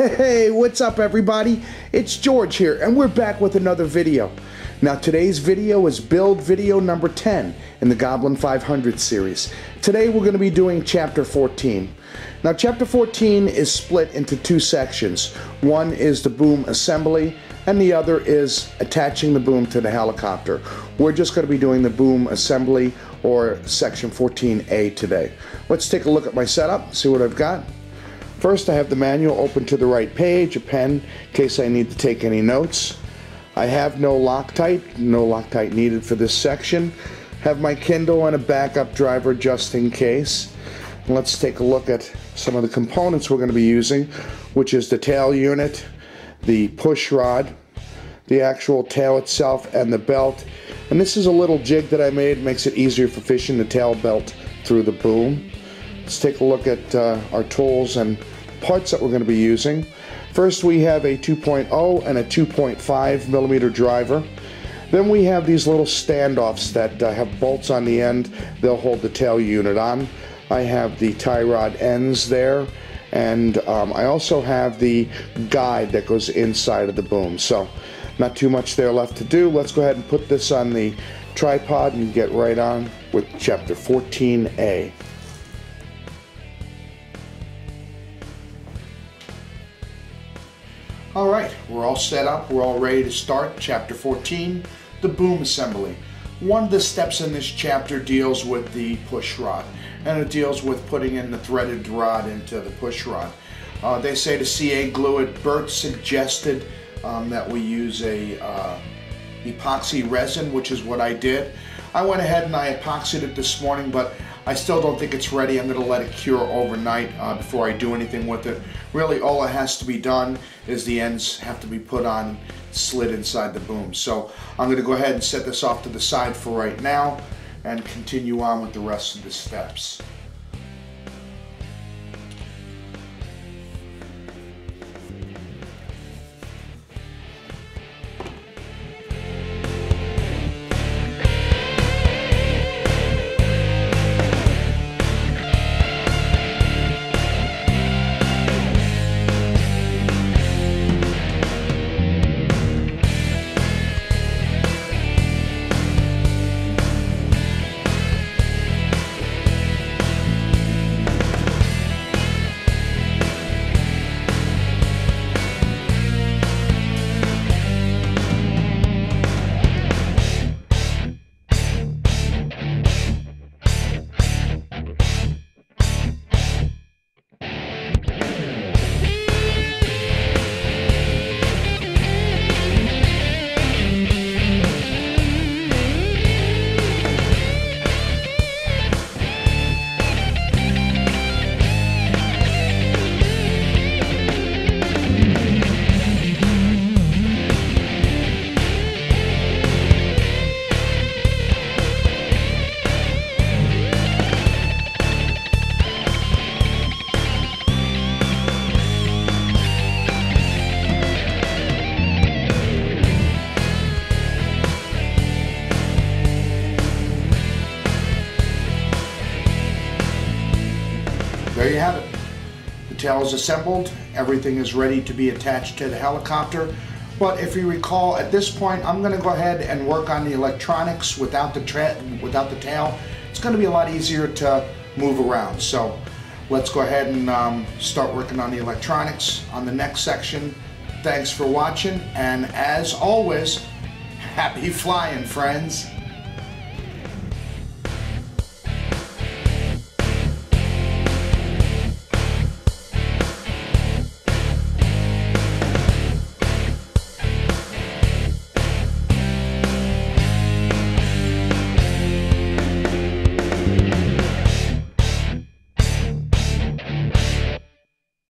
Hey, what's up everybody? It's George here and we're back with another video. Now today's video is build video number 10 in the Goblin 500 series. Today we're going to be doing chapter 14. Now chapter 14 is split into two sections. One is the boom assembly and the other is attaching the boom to the helicopter. We're just going to be doing the boom assembly or section 14A today. Let's take a look at my setup, see what I've got. First, I have the manual open to the right page, a pen in case I need to take any notes. I have no Loctite needed for this section. Have my Kindle and a backup driver just in case. Let's take a look at some of the components we're going to be using, which is the tail unit, the push rod, the actual tail itself, and the belt. And this is a little jig that I made, makes it easier for fishing the tail belt through the boom. Let's take a look at our tools and parts that we're going to be using. First, we have a 2.0 and a 2.5 millimeter driver. Then we have these little standoffs that have bolts on the end. They'll hold the tail unit on. I have the tie rod ends there, and I also have the guide that goes inside of the boom. So not too much there left to do. Let's go ahead and put this on the tripod and get right on with chapter 14A. Alright, we're all set up, we're all ready to start chapter 14, the boom assembly. One of the steps in this chapter deals with the push rod, and it deals with putting in the threaded rod into the push rod. They say to CA glue it. Bert suggested that we use a epoxy resin, which is what I did. I went ahead and I epoxied it this morning, but I still don't think it's ready. I'm going to let it cure overnight before I do anything with it. Really, all that has to be done is the ends have to be put on, slid inside the boom. So I'm going to go ahead and set this off to the side for right now and continue on with the rest of the steps. There you have it. The tail is assembled, everything is ready to be attached to the helicopter. But if you recall, at this point I'm going to go ahead and work on the electronics without the tail. It's going to be a lot easier to move around. So let's go ahead and start working on the electronics on the next section. Thanks for watching, and as always, happy flying, friends.